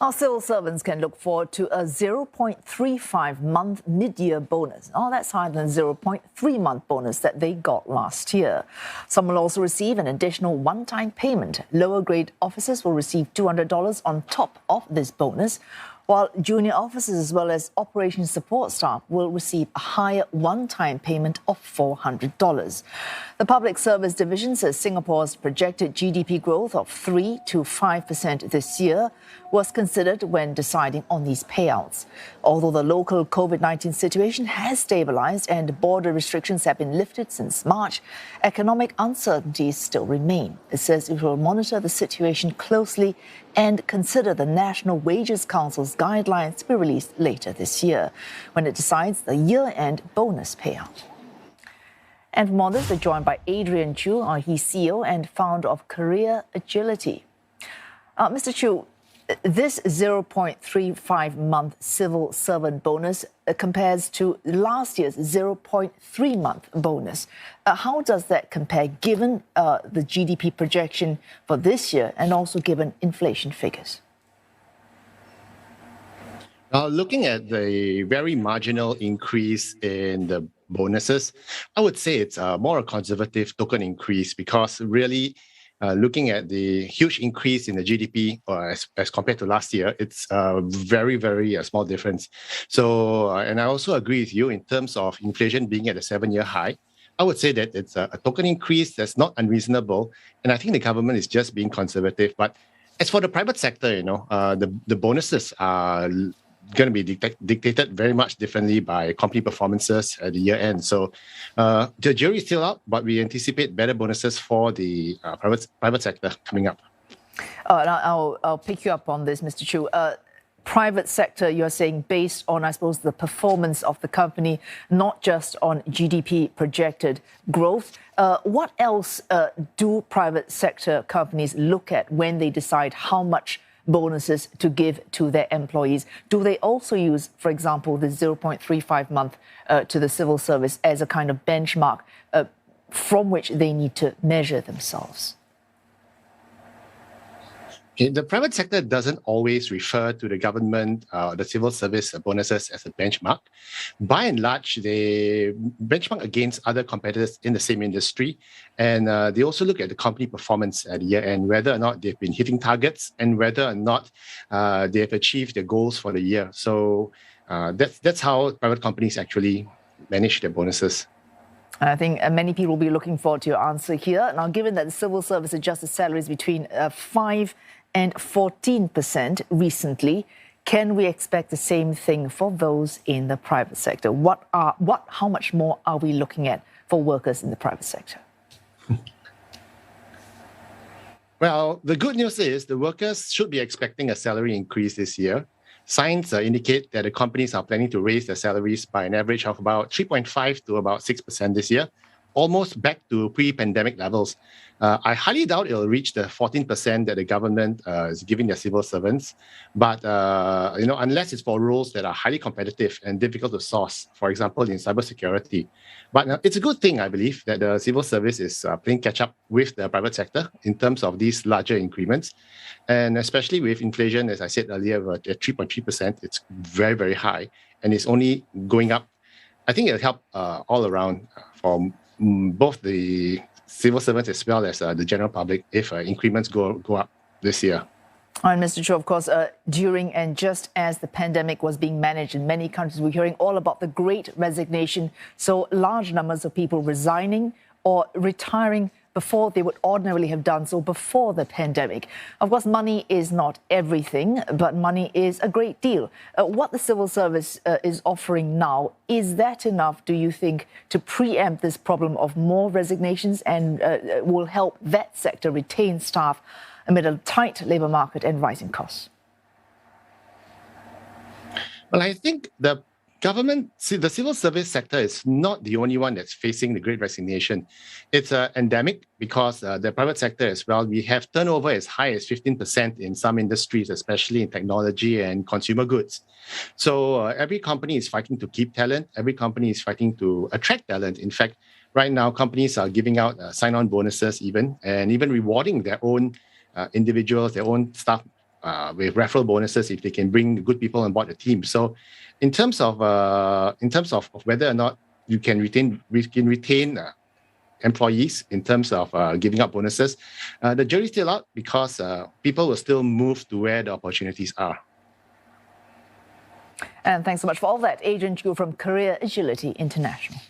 Our civil servants can look forward to a 0.35-month mid-year bonus. Oh, that's higher than the 0.3-month bonus that they got last year. Some will also receive an additional one-time payment. Lower-grade officers will receive $200 on top of this bonus, while junior officers as well as operations support staff will receive a higher one-time payment of $400. The Public Service Division says Singapore's projected GDP growth of 3 to 5% this year was considered when deciding on these payouts. Although the local COVID-19 situation has stabilized and border restrictions have been lifted since March, economic uncertainties still remain. It says it will monitor the situation closely and consider the National Wages Council's guidelines to be released later this year, when it decides the year-end bonus payout. And for more on this, we're joined by Adrian Chew, he's CEO and founder of Career Agility. Mr. Chew, this 0.35-month civil servant bonus compares to last year's 0.3-month bonus. How does that compare given the GDP projection for this year and also given inflation figures? Looking at the very marginal increase in the bonuses, I would say it's more a conservative token increase because really looking at the huge increase in the GDP as compared to last year, it's a very, very small difference. So, and I also agree with you in terms of inflation being at a 7-year high. I would say that it's a token increase that's not unreasonable. And I think the government is just being conservative. But as for the private sector, the bonuses are going to be dictated very much differently by company performances at the year end. So the jury is still out, but we anticipate better bonuses for the private sector coming up. I'll pick you up on this, Mr. Chew. Private sector, you're saying based on, I suppose, the performance of the company, not just on GDP projected growth. What else do private sector companies look at when they decide how much bonuses to give to their employees? Do they also use, for example, the 0.35 month to the civil service as a kind of benchmark from which they need to measure themselves? The private sector doesn't always refer to the government, the civil service bonuses as a benchmark. By and large, they benchmark against other competitors in the same industry. And they also look at the company performance at the year end, whether or not they've been hitting targets and whether or not they have achieved their goals for the year. So that's how private companies actually manage their bonuses. I think many people will be looking forward to your answer here. Now, given that the civil service adjusted salaries between 5 and 14% recently, can we expect the same thing for those in the private sector? How much more are we looking at for workers in the private sector? Well, the good news is the workers should be expecting a salary increase this year. Signs indicate that the companies are planning to raise their salaries by an average of about 3.5 to about 6% this year, almost back to pre-pandemic levels. I highly doubt it'll reach the 14% that the government is giving their civil servants. But unless it's for roles that are highly competitive and difficult to source, for example, in cybersecurity. But it's a good thing, I believe, that the civil service is playing catch up with the private sector in terms of these larger increments. And especially with inflation, as I said earlier, at 3.3%, it's very, very high. And it's only going up. I think it'll help all around for both the civil servants as well as the general public if increments go up this year. And Mr. Chew, of course, during and just as the pandemic was being managed in many countries, we're hearing all about the great resignation. So large numbers of people resigning or retiring before they would ordinarily have done so before the pandemic. Of course, money is not everything, but money is a great deal. What the civil service is offering now, is that enough, do you think, to preempt this problem of more resignations and will help that sector retain staff amid a tight labour market and rising costs? Well, I think the civil service sector is not the only one that's facing the great resignation. It's endemic because the private sector as well, we have turnover as high as 15% in some industries, especially in technology and consumer goods. So every company is fighting to keep talent. Every company is fighting to attract talent. In fact, right now, companies are giving out sign-on bonuses and even rewarding their own individuals, their own staff with referral bonuses if they can bring good people on board the team. So, in terms of whether or not you can retain employees in terms of giving up bonuses, the jury's still out because people will still move to where the opportunities are. And thanks so much for all that, Adrian Chiu from Career Agility International.